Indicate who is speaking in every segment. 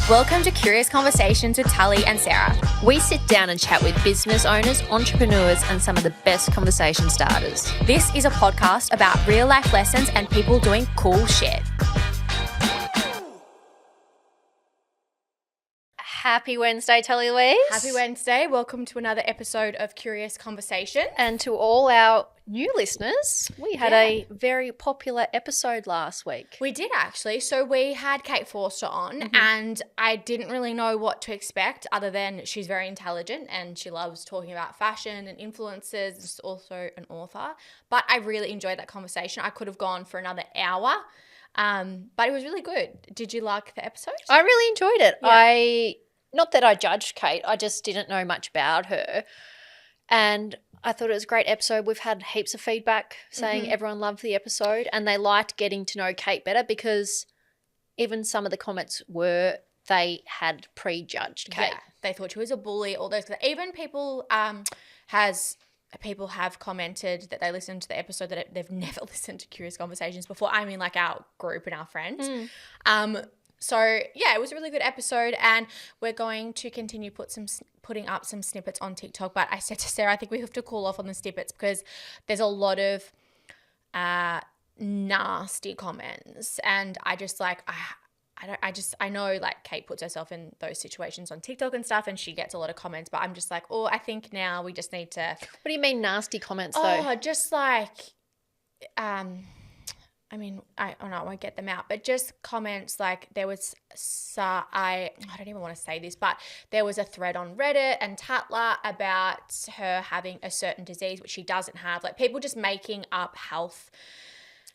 Speaker 1: Welcome to Curious Conversations with Tully and Sarah.
Speaker 2: We sit down and chat with business owners, entrepreneurs, and some of the best conversation starters.
Speaker 1: This is a podcast about real life lessons and people doing cool shit.
Speaker 2: Happy Wednesday, Tully Louise.
Speaker 1: Happy Wednesday. Welcome to another episode of Curious Conversation.
Speaker 2: And to all our new listeners, we had a very popular episode last week.
Speaker 1: We did actually. So we had Kate Forster on and I didn't really know what to expect other than she's very intelligent and she loves talking about fashion and influencers. She's also an author. But I really enjoyed that conversation. I could have gone for another hour. But it was really good. Did you like the episode?
Speaker 2: I really enjoyed it.
Speaker 1: Yeah.
Speaker 2: Not that I judged Kate, I just didn't know much about her. And I thought it was a great episode. We've had heaps of feedback saying everyone loved the episode and they liked getting to know Kate better because even some of the comments were they had prejudged Kate.
Speaker 1: Yeah, they thought she was a bully. All those, even people have commented that they listened to the episode that they've never listened to Curious Conversations before. I mean, like our group and our friends. So, yeah, it was a really good episode and we're going to continue putting up some snippets on TikTok. But I said to Sarah, I think we have to call off on the snippets because there's a lot of nasty comments and I just like I know like Kate puts herself in those situations on TikTok and stuff and she gets a lot of comments, but I'm just like, oh, I think now we just need to.
Speaker 2: What do you mean nasty comments though?
Speaker 1: Oh, just like, I mean, I won't get them out, but just comments like there was, I don't even want to say this, but there was a thread on Reddit and Tatler about her having a certain disease, which she doesn't have. Like people just making up health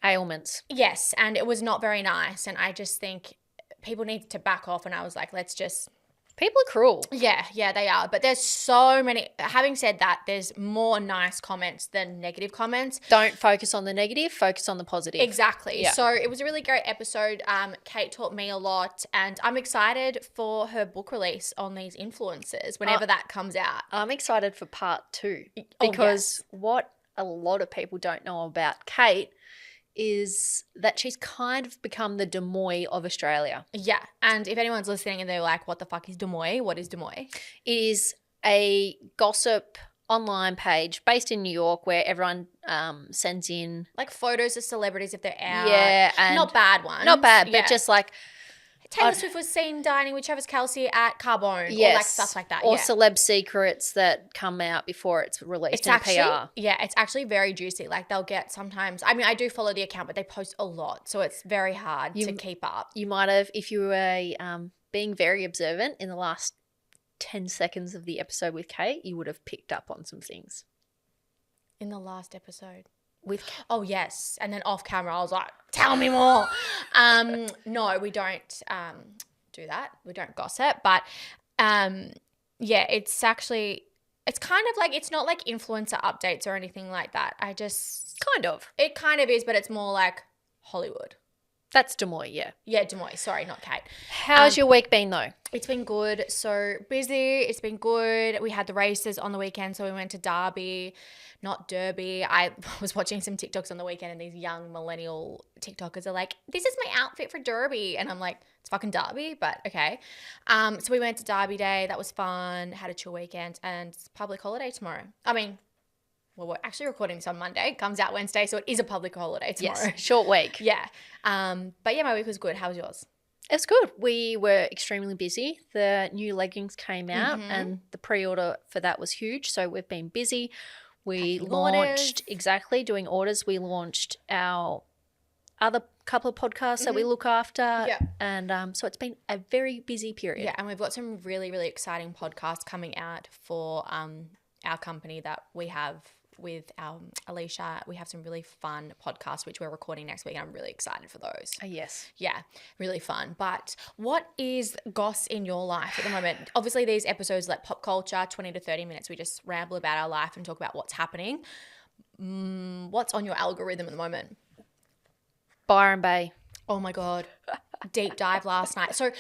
Speaker 2: ailments.
Speaker 1: Yes, and it was not very nice. And I just think people need to back off. And I was like, let's just.
Speaker 2: People are cruel.
Speaker 1: Yeah, they are. But there's so many. Having said that, there's more nice comments than negative comments.
Speaker 2: Don't focus on the negative, focus on the positive.
Speaker 1: Exactly.
Speaker 2: Yeah.
Speaker 1: So it was a really great episode. Kate taught me a lot and I'm excited for her book release on these influencers whenever that comes out.
Speaker 2: I'm excited for part 2 because what a lot of people don't know about Kate is that she's kind of become the Des Moines of Australia.
Speaker 1: Yeah. And if anyone's listening and they're like, what the fuck is Des Moines? What is Des Moines?
Speaker 2: It is a gossip online page based in New York where everyone sends in.
Speaker 1: Like photos of celebrities if they're out.
Speaker 2: Yeah. And
Speaker 1: not bad ones.
Speaker 2: Not bad, but just like.
Speaker 1: Taylor Swift was seen dining with Travis Kelce at Carbone.
Speaker 2: Yes.
Speaker 1: Or like stuff like that.
Speaker 2: Or celeb secrets that come out before it's released in PR.
Speaker 1: Yeah, it's actually very juicy. Like they'll get sometimes, I mean, I do follow the account, but they post a lot. So it's very hard to keep up.
Speaker 2: You might have, if you were being very observant in the last 10 seconds of the episode with Kate, you would have picked up on some things.
Speaker 1: In the last episode?
Speaker 2: Oh,
Speaker 1: yes. And then off camera, I was like, tell me more. No, we don't do that. We don't gossip. But yeah, it's actually, it's kind of like, it's not like influencer updates or anything like that.
Speaker 2: Kind of.
Speaker 1: It kind of is, but it's more like Hollywood.
Speaker 2: That's Des Moines, yeah.
Speaker 1: Yeah, Des Moines. Sorry, not Kate.
Speaker 2: How's your week been though?
Speaker 1: It's been good. So busy. It's been good. We had the races on the weekend, so we went to Derby, not Derby. I was watching some TikToks on the weekend and these young millennial TikTokers are like, this is my outfit for Derby. And I'm like, it's fucking Derby, but okay. So we went to Derby Day. That was fun. Had a chill weekend and it's public holiday tomorrow. I mean, well, we're actually recording this on Monday. It comes out Wednesday, so it is a public holiday tomorrow.
Speaker 2: Yes, short week.
Speaker 1: Yeah. But yeah, my week was good. How was yours?
Speaker 2: It's good. We were extremely busy. The new leggings came out and the pre-order for that was huge. So we've been busy. We launched, doing orders. We launched our other couple of podcasts that we look after.
Speaker 1: Yeah.
Speaker 2: And so it's been a very busy period.
Speaker 1: Yeah, and we've got some really, really exciting podcasts coming out for our company that we have with Alicia. We have some really fun podcasts which we're recording next week and I'm really excited for those.
Speaker 2: Yes.
Speaker 1: Yeah, really fun. But what is goss in your life at the moment? Obviously these episodes like pop culture, 20 to 30 minutes, we just ramble about our life and talk about what's happening. What's on your algorithm at the moment?
Speaker 2: Byron Bay.
Speaker 1: Oh my God. Deep dive last night. So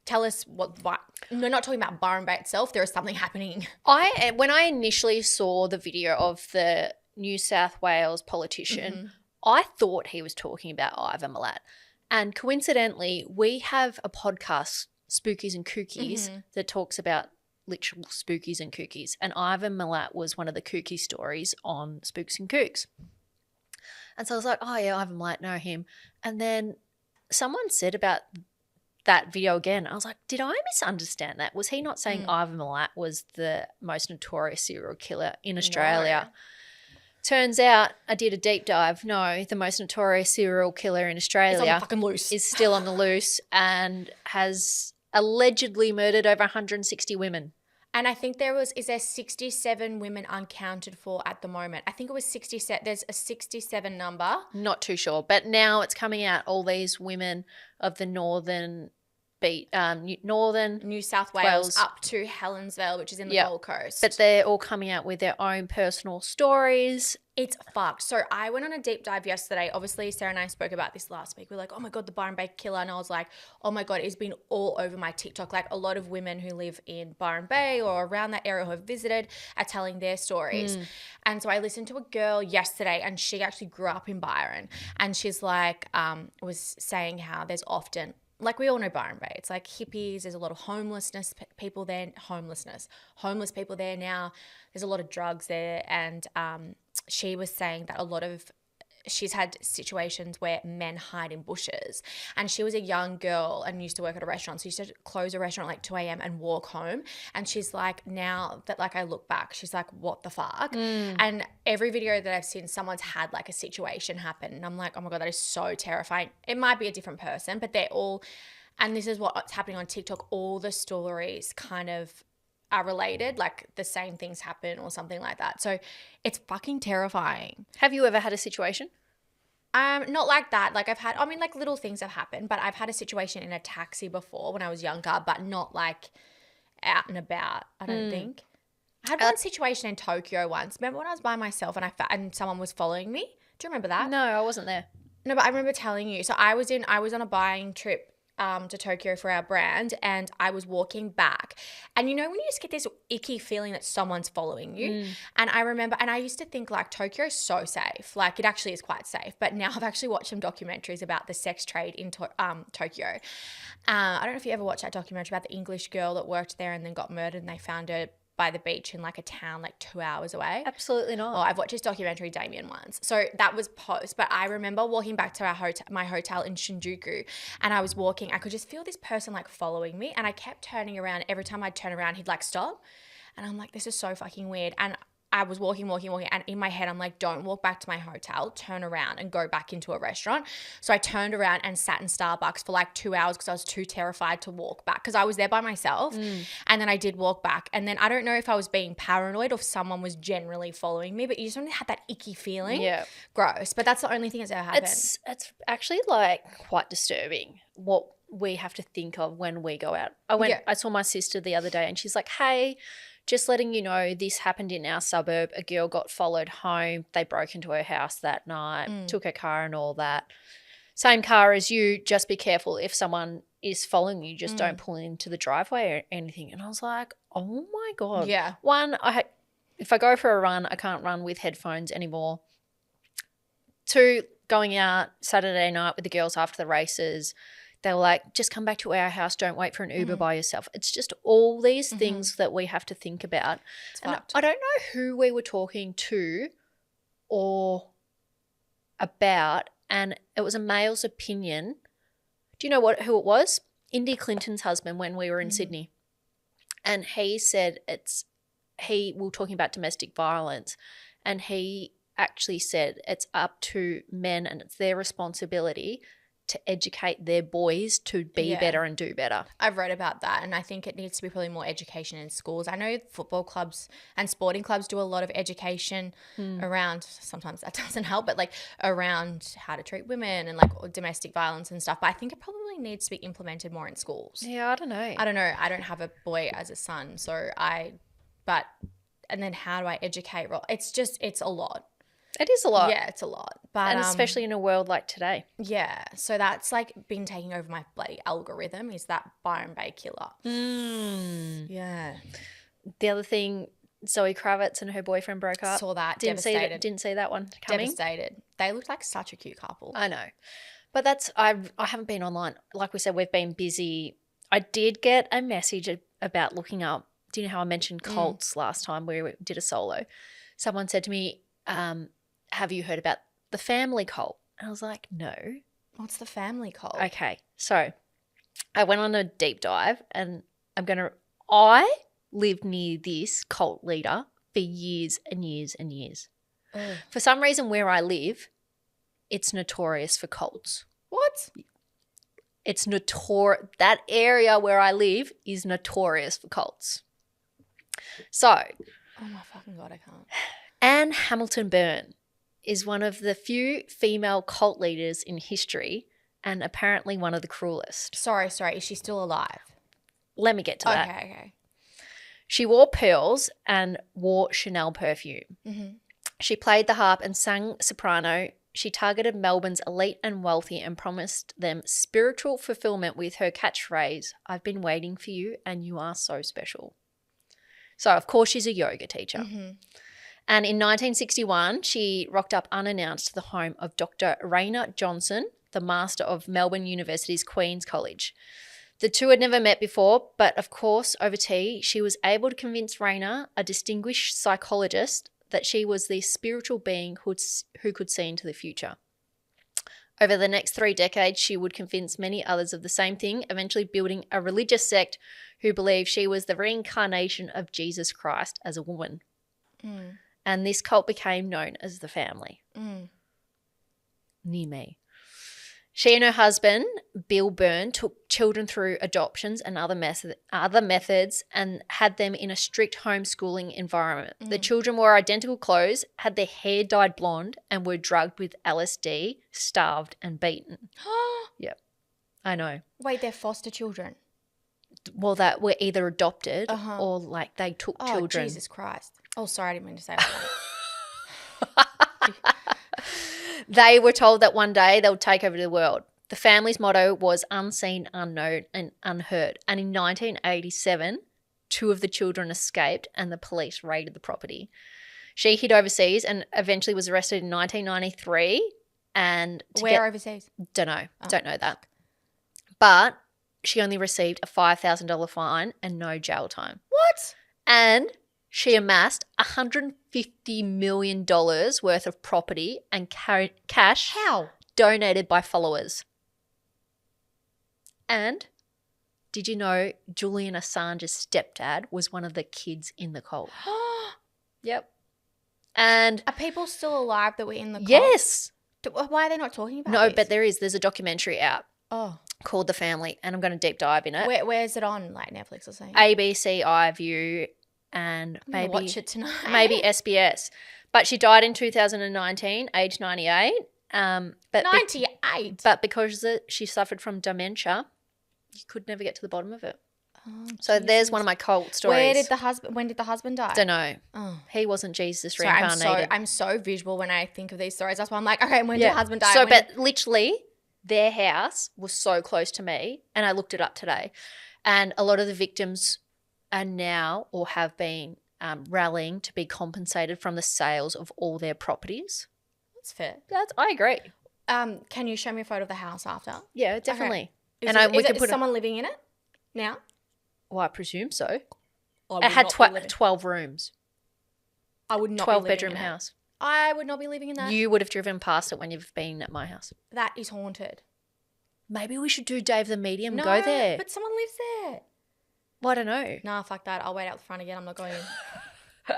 Speaker 1: tell us we're not talking about Byron Bay itself. There is something happening.
Speaker 2: When I initially saw the video of the New South Wales politician, I thought he was talking about Ivan Milat. And coincidentally, we have a podcast, Spookies and Kookies, that talks about literal spookies and kookies. And Ivan Milat was one of the kooky stories on Spooks and Kooks. And so I was like, oh, yeah, Ivan Milat, know him. And then someone said about that video again. I was like, did I misunderstand that? Was he not saying Ivan Milat was the most notorious serial killer in Australia? No. Turns out I did a deep dive. No, the most notorious serial killer in Australia is still on the loose and has allegedly murdered over 160 women.
Speaker 1: And I think is there 67 women uncounted for at the moment? I think it was 67. There's a 67 number.
Speaker 2: Not too sure. But now it's coming out, all these women of the northern
Speaker 1: New South Wales up to Helensville, which is in the Gold Coast.
Speaker 2: But they're all coming out with their own personal stories.
Speaker 1: It's fucked. So I went on a deep dive yesterday. Obviously, Sarah and I spoke about this last week. We're like, oh my God, the Byron Bay killer. And I was like, oh my God, it's been all over my TikTok. Like a lot of women who live in Byron Bay or around that area who have visited are telling their stories. And so I listened to a girl yesterday and she actually grew up in Byron. And she's like, was saying how there's often, like we all know Byron Bay, it's like hippies, there's a lot of homeless people there now. There's a lot of drugs there. And she was saying that she's had situations where men hide in bushes. And she was a young girl and used to work at a restaurant. So she used to close a restaurant at like 2 a.m. and walk home. And she's like, now that like I look back, she's like, what the fuck? And every video that I've seen, someone's had like a situation happen. And I'm like, oh my God, that is so terrifying. It might be a different person, but they're all, and this is what's happening on TikTok, all the stories kind of are related, like the same things happen or something like that. So it's fucking terrifying.
Speaker 2: Have you ever had a situation?
Speaker 1: Not like that. Like like little things have happened, but I've had a situation in a taxi before when I was younger, but not like out and about, I don't think. I had one situation in Tokyo once. Remember when I was by myself and someone was following me? Do you remember that?
Speaker 2: No, I wasn't there.
Speaker 1: No, but I remember telling you. So I was on a buying trip to Tokyo for our brand, and I was walking back, and you know when you just get this icky feeling that someone's following you. And I remember, and I used to think like Tokyo is so safe, like it actually is quite safe, but now I've actually watched some documentaries about the sex trade in Tokyo. I don't know if you ever watched that documentary about the English girl that worked there and then got murdered, and they found her by the beach in like a town like 2 hours away.
Speaker 2: Absolutely not.
Speaker 1: Oh, I've watched this documentary, Damien, once. So that was post. But I remember walking back to my hotel in Shinjuku, and I was walking. I could just feel this person like following me, and I kept turning around. Every time I'd turn around, he'd like stop. And I'm like, this is so fucking weird. And I was walking, and in my head, I'm like, don't walk back to my hotel, turn around and go back into a restaurant. So I turned around and sat in Starbucks for like 2 hours because I was too terrified to walk back because I was there by myself. And then I did walk back. And then I don't know if I was being paranoid or if someone was generally following me, but you just only had that icky feeling.
Speaker 2: Yeah.
Speaker 1: Gross. But that's the only thing that's ever happened.
Speaker 2: It's actually like quite disturbing what we have to think of when we go out. I saw my sister the other day and she's like, hey, just letting you know, this happened in our suburb. A girl got followed home. They broke into her house that night, took her car and all that. Same car as you. Just be careful if someone is following you. Just don't pull into the driveway or anything. And I was like, oh, my God.
Speaker 1: Yeah.
Speaker 2: One, if I go for a run, I can't run with headphones anymore. Two, going out Saturday night with the girls after the races, they were like, just come back to our house. Don't wait for an Uber by yourself. It's just all these things that we have to think about. And I don't know who we were talking to or about, and it was a male's opinion. Do you know who it was? Indy Clinton's husband when we were in Sydney. And he said we were talking about domestic violence, and he actually said it's up to men and it's their responsibility to educate their boys to be better and do better.
Speaker 1: I've read about that, and I think it needs to be probably more education in schools. I know football clubs and sporting clubs do a lot of education around, sometimes that doesn't help, but like around how to treat women and like domestic violence and stuff. But I think it probably needs to be implemented more in schools.
Speaker 2: Yeah, I don't know.
Speaker 1: I don't have a boy as a son, and then how do I educate? It's a lot.
Speaker 2: It is a lot.
Speaker 1: Yeah, it's a lot. But
Speaker 2: and especially in a world like today.
Speaker 1: Yeah. So that's like been taking over my bloody algorithm, is that Byron Bay killer. Yeah.
Speaker 2: The other thing, Zoe Kravitz and her boyfriend broke up.
Speaker 1: Saw that.
Speaker 2: Didn't see that one coming.
Speaker 1: Devastated. They looked like such a cute couple.
Speaker 2: I know. But I haven't been online. Like we said, we've been busy. I did get a message about looking up. Do you know how I mentioned cults last time where we did a solo? Someone said to me, have you heard about the family cult? And I was like, no.
Speaker 1: What's the family cult?
Speaker 2: Okay. So I went on a deep dive and I lived near this cult leader for years and years and years.
Speaker 1: Ugh.
Speaker 2: For some reason where I live, it's notorious for cults.
Speaker 1: What?
Speaker 2: It's that area where I live is notorious for cults. So,
Speaker 1: oh my fucking God, I can't.
Speaker 2: Anne Hamilton Byrne is one of the few female cult leaders in history and apparently one of the cruelest.
Speaker 1: Sorry, is she still alive?
Speaker 2: Let me get to that.
Speaker 1: Okay.
Speaker 2: She wore pearls and wore Chanel perfume.
Speaker 1: Mm-hmm.
Speaker 2: She played the harp and sang soprano. She targeted Melbourne's elite and wealthy and promised them spiritual fulfillment with her catchphrase, "I've been waiting for you and you are so special." So, of course, she's a yoga teacher.
Speaker 1: Mm-hmm.
Speaker 2: And in 1961, she rocked up unannounced to the home of Dr. Raina Johnson, the master of Melbourne University's Queen's College. The two had never met before, but of course, over tea, she was able to convince Raina, a distinguished psychologist, that she was the spiritual being who could see into the future. Over the next 3 decades, she would convince many others of the same thing, eventually building a religious sect who believed she was the reincarnation of Jesus Christ as a woman.
Speaker 1: Mm.
Speaker 2: And this cult became known as the family.
Speaker 1: Mm.
Speaker 2: Near me. She and her husband, Bill Byrne, took children through adoptions and other methods and had them in a strict homeschooling environment. The children wore identical clothes, had their hair dyed blonde, and were drugged with LSD, starved and beaten. Yep, I know.
Speaker 1: Wait, they're foster children?
Speaker 2: Well, that were either adopted or like they took children.
Speaker 1: Oh, Jesus Christ. Oh, sorry, I didn't mean to say that.
Speaker 2: They were told that one day they would take over the world. The family's motto was unseen, unknown, and unheard. And in 1987, 2 of the children escaped and the police raided the property. She hid overseas and eventually was arrested in 1993. And
Speaker 1: where overseas?
Speaker 2: Don't know. Don't know that. But she only received a $5,000 fine and no jail time.
Speaker 1: What?
Speaker 2: And she amassed $150 million worth of property and cash.
Speaker 1: How?
Speaker 2: Donated by followers. And did you know Julian Assange's stepdad was one of the kids in the cult? Yep. And
Speaker 1: are people still alive that were in the cult?
Speaker 2: Yes.
Speaker 1: Why are they not talking about
Speaker 2: No,
Speaker 1: this?
Speaker 2: but there's a documentary out called The Family, and I'm going to deep dive in it.
Speaker 1: Where's it on, like Netflix or something?
Speaker 2: ABC, iView, and maybe
Speaker 1: watch it tonight.
Speaker 2: Maybe SBS. But she died in 2019, aged 98. But
Speaker 1: 98?
Speaker 2: But because she suffered from dementia, you could never get to the bottom of it.
Speaker 1: Oh,
Speaker 2: so
Speaker 1: Jesus.
Speaker 2: There's one of my cult stories.
Speaker 1: When did the husband die?
Speaker 2: Don't know.
Speaker 1: Oh.
Speaker 2: He wasn't Jesus
Speaker 1: Sorry,
Speaker 2: reincarnated.
Speaker 1: I'm so visual when I think of these stories. That's why I'm like, okay, when did the husband die?
Speaker 2: So, but literally, their house was so close to me, and I looked it up today. And a lot of the victims are now or have been rallying to be compensated from the sales of all their properties.
Speaker 1: That's fair.
Speaker 2: I agree.
Speaker 1: Can you show me a photo of the house after?
Speaker 2: Yeah, definitely.
Speaker 1: Okay. Is someone living in it now?
Speaker 2: Well, I presume so. It had 12 rooms.
Speaker 1: I would not
Speaker 2: 12
Speaker 1: be living
Speaker 2: bedroom
Speaker 1: in
Speaker 2: house.
Speaker 1: I would not be living in that.
Speaker 2: You would have driven past it when you've been at my house.
Speaker 1: That is haunted.
Speaker 2: Maybe we should do Dave the Medium and go there.
Speaker 1: But someone lives there.
Speaker 2: Well, I don't know.
Speaker 1: Nah, fuck that. I'll wait out the front again. I'm not going in.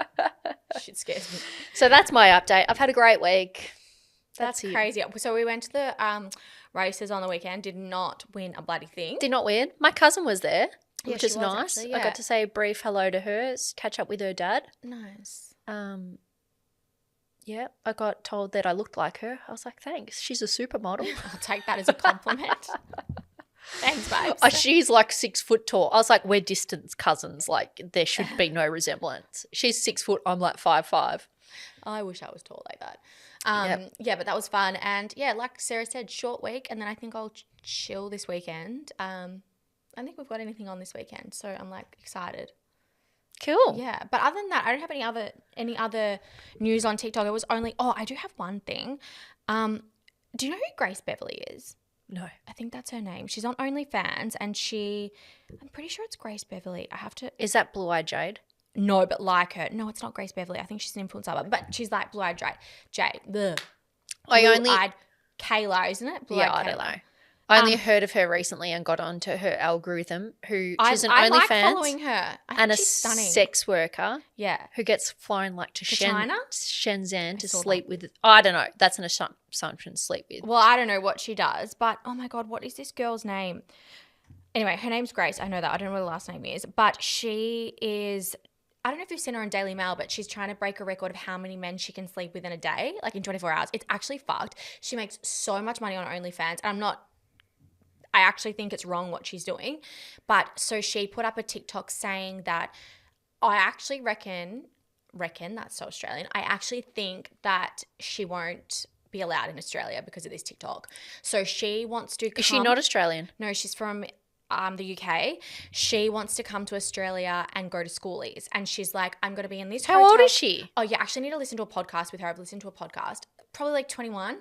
Speaker 1: Shit scares me.
Speaker 2: So that's my update. I've had a great week.
Speaker 1: That's crazy. So we went to the races on the weekend. Did not win a bloody thing.
Speaker 2: Did not win. My cousin was there, which is nice.
Speaker 1: Actually, yeah.
Speaker 2: I got to say a brief hello to her, catch up with her dad.
Speaker 1: Nice.
Speaker 2: Yeah, I got told that I looked like her. I was like, thanks. She's a supermodel.
Speaker 1: I'll take that as a compliment. Thanks, babes.
Speaker 2: She's like 6 foot tall. I was like, we're distant cousins. Like, there should be no resemblance. She's 6 foot. I'm like 5'5".
Speaker 1: I wish I was tall like that.
Speaker 2: Yep.
Speaker 1: Yeah, but that was fun. And yeah, like Sarah said, short week. And then I think I'll chill this weekend. I don't think we've got anything on this weekend. So I'm like excited.
Speaker 2: Cool.
Speaker 1: Yeah. But other than that, I don't have any other news on TikTok. It was only, I do have one thing. Do you know who Grace Beverly is?
Speaker 2: No.
Speaker 1: I think that's her name. She's on OnlyFans and I'm pretty sure it's Grace Beverly. I have to.
Speaker 2: Is that Blue Eyed Jade?
Speaker 1: No, but like her. No, it's not Grace Beverly. I think she's an influencer, but she's like Blue Eyed Jade. Blue-eyed Kayla, isn't it? Blue-eyed
Speaker 2: I
Speaker 1: Kayla.
Speaker 2: don't know. I only heard of her recently and got onto her algorithm. She's an
Speaker 1: I
Speaker 2: OnlyFans
Speaker 1: like following her. I think
Speaker 2: and a
Speaker 1: she's stunning.
Speaker 2: sex worker.
Speaker 1: Yeah.
Speaker 2: Who gets flown like to
Speaker 1: China?
Speaker 2: Shenzhen to sleep with. I don't know. That's an assumption. Sleep with.
Speaker 1: Well, I don't know what she does, but oh my God, what is this girl's name? Anyway, her name's Grace. I know that. I don't know what her last name is, but she is. I don't know if you've seen her in Daily Mail, but she's trying to break a record of how many men she can sleep with in a day, like in 24 hours. It's actually fucked. She makes so much money on OnlyFans, and I actually think it's wrong what she's doing. But so she put up a TikTok saying that I actually reckon that's so Australian. I actually think that she won't be allowed in Australia because of this TikTok. So she wants to come.
Speaker 2: Is she not Australian?
Speaker 1: No, she's from the UK. She wants to come to Australia and go to schoolies. And she's like, I'm going to be in this hotel.
Speaker 2: How old is she?
Speaker 1: Oh, yeah. Actually, I need to listen to a podcast with her. I've listened to a podcast. Probably like 21.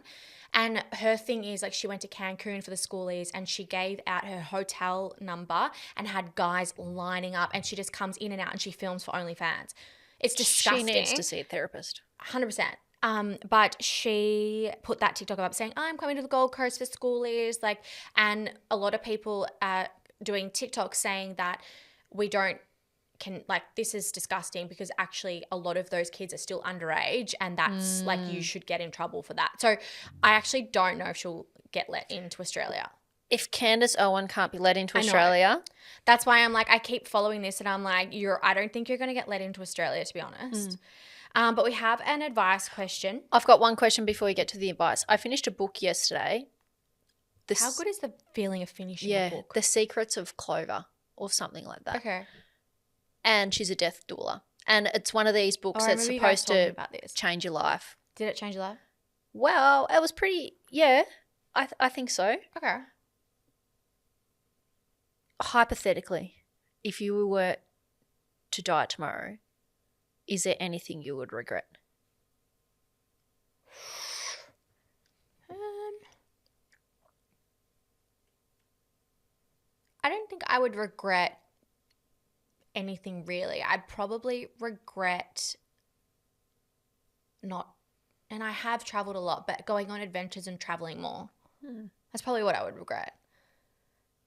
Speaker 1: And her thing is like she went to Cancun for the schoolies and she gave out her hotel number and had guys lining up and she just comes in and out and she films for OnlyFans. It's disgusting.
Speaker 2: She needs to see a therapist.
Speaker 1: 100%. But she put that TikTok up saying, I'm coming to the Gold Coast for schoolies. Like, and a lot of people are doing TikTok saying that this is disgusting because actually a lot of those kids are still underage and that's like you should get in trouble for that. So I actually don't know if she'll get let into Australia.
Speaker 2: If Candace Owen can't be let into Australia.
Speaker 1: That's why I'm like, I keep following this and I'm like, I don't think you're going to get let into Australia, to be honest. But we have an advice question.
Speaker 2: I've got one question before we get to the advice. I finished a book yesterday.
Speaker 1: How good is the feeling of finishing a book?
Speaker 2: The Secrets of Clover or something like that.
Speaker 1: Okay.
Speaker 2: And she's a death doula. And it's one of these books that's supposed to change your life.
Speaker 1: Did it change your life?
Speaker 2: Well, it was pretty, I think so.
Speaker 1: Okay.
Speaker 2: Hypothetically, if you were to die tomorrow, is there anything you would regret?
Speaker 1: I don't think I would regret anything really. I'd probably regret not, and I have traveled a lot, but going on adventures and traveling more. That's probably what I would regret.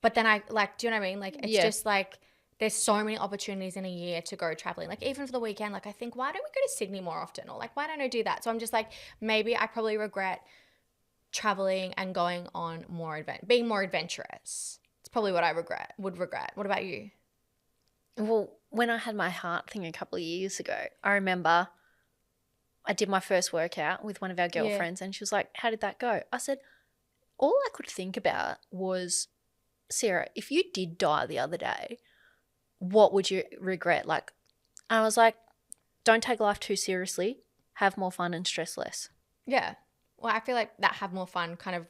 Speaker 1: But then do you know what I mean? Like, it's just like, there's so many opportunities in a year to go traveling. Like, even for the weekend, like, I think, why don't we go to Sydney more often? Or like, why don't I do that? So I'm just like, maybe I probably regret traveling and going on being more adventurous. It's probably what I would regret. What about you?
Speaker 2: Well, when I had my heart thing a couple of years ago, I remember I did my first workout with one of our girlfriends and she was like, how did that go? I said, all I could think about was, Sarah, if you did die the other day, what would you regret? Like, I was like, don't take life too seriously. Have more fun and stress less.
Speaker 1: Yeah. Well, I feel like that have more fun kind of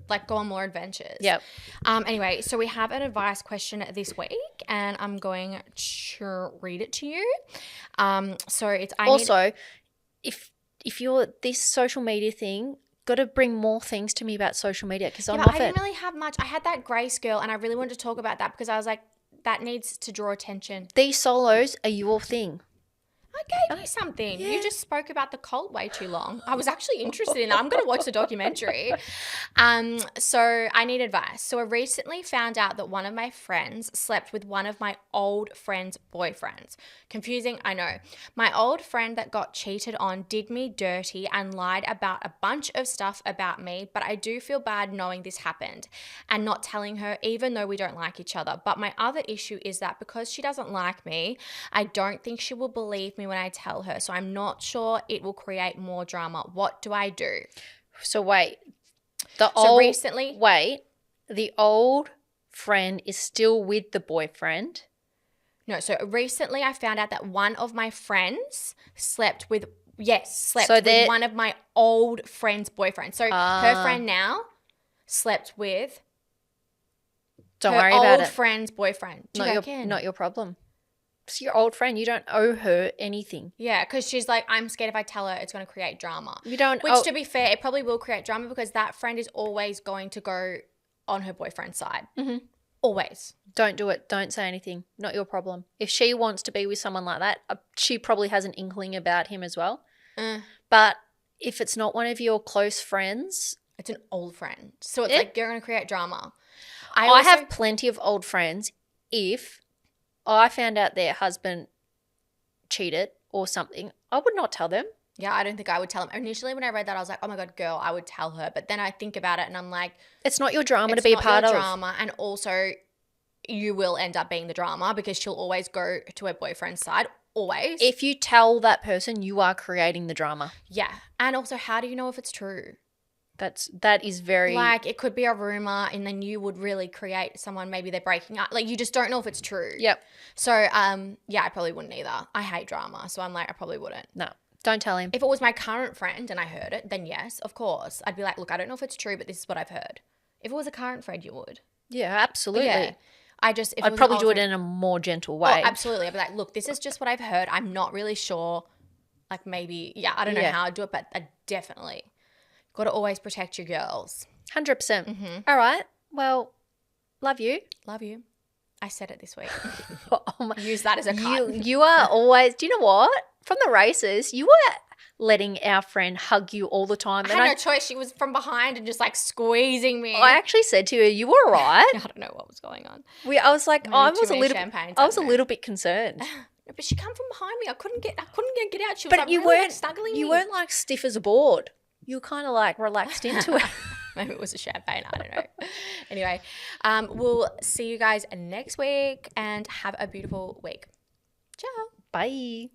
Speaker 1: like go on more adventures.
Speaker 2: Yep.
Speaker 1: Anyway, so we have an advice question this week and I'm going to read it to you. So it's if you're this social media thing, got to bring more things to me about social media because I'm off it. I didn't really have much. I had that Grace girl and I really wanted to talk about that because I was like, that needs to draw attention.
Speaker 2: These solos are your thing.
Speaker 1: I gave you something. Yeah. You just spoke about the cult way too long. I was actually interested in that. I'm going to watch the documentary. So I need advice. So I recently found out that one of my friends slept with one of my old friend's boyfriends. Confusing, I know. My old friend that got cheated on did me dirty and lied about a bunch of stuff about me, but I do feel bad knowing this happened and not telling her even though we don't like each other. But my other issue is that because she doesn't like me, I don't think she will believe me when I tell her. So I'm not sure it will create more drama. What do I do?
Speaker 2: So wait, the old friend is still with the boyfriend?
Speaker 1: No, so recently I found out that one of my friends slept with one of my old friend's boyfriends. So her friend now slept with her old friend's boyfriend.
Speaker 2: Not your problem. It's your old friend. You don't owe her anything.
Speaker 1: Yeah, because she's like, I'm scared if I tell her it's going to create drama.
Speaker 2: You don't.
Speaker 1: Which, to be fair, it probably will create drama because that friend is always going to go on her boyfriend's side.
Speaker 2: Mm-hmm.
Speaker 1: Always.
Speaker 2: Don't do it. Don't say anything. Not your problem. If she wants to be with someone like that, she probably has an inkling about him as well. But if it's not one of your close friends,
Speaker 1: it's an old friend. So it's like you're going to create drama.
Speaker 2: I have plenty of old friends. If I found out their husband cheated or something, I would not tell them.
Speaker 1: Yeah, I don't think I would tell him. Initially, when I read that, I was like, oh my God, girl, I would tell her. But then I think about it and I'm like,
Speaker 2: it's not your drama to be a part of.
Speaker 1: Drama. And also, you will end up being the drama because she'll always go to her boyfriend's side. Always.
Speaker 2: If you tell that person, you are creating the drama.
Speaker 1: Yeah. And also, how do you know if it's true?
Speaker 2: That is very,
Speaker 1: like, it could be a rumor and then you would really create someone, maybe they're breaking up. Like, you just don't know if it's true.
Speaker 2: Yep.
Speaker 1: So, yeah, I probably wouldn't either. I hate drama. So I'm like, I probably wouldn't.
Speaker 2: No, don't tell him.
Speaker 1: If it was my current friend and I heard it, then yes, of course. I'd be like, look, I don't know if it's true, but this is what I've heard. If it was a current friend, you would.
Speaker 2: Yeah, absolutely.
Speaker 1: Yeah. I'd
Speaker 2: probably do it in a more gentle way.
Speaker 1: Oh, absolutely. I'd be like, look, this is just what I've heard. I'm not really sure. Like, maybe, yeah, I don't know how I'd do it, but I definitely got to always protect your girls.
Speaker 2: 100%. Mm-hmm. All right. Well, love you.
Speaker 1: Love you. I said it this week.
Speaker 2: Oh
Speaker 1: use that as a cut.
Speaker 2: You are always, do you know what? From the races, you were letting our friend hug you all the time.
Speaker 1: I had no choice. She was from behind and just like squeezing me.
Speaker 2: I actually said to her, you were all right.
Speaker 1: I don't know what was going on.
Speaker 2: I was like, I was a little bit concerned.
Speaker 1: But she come from behind me. I couldn't get out. She was
Speaker 2: but
Speaker 1: like,
Speaker 2: you
Speaker 1: really
Speaker 2: weren't
Speaker 1: snuggling me.
Speaker 2: You weren't like stiff as a board. You were kind of like relaxed into it.
Speaker 1: Maybe it was a champagne. I don't know. Anyway, we'll see you guys next week and have a beautiful week. Ciao.
Speaker 2: Bye.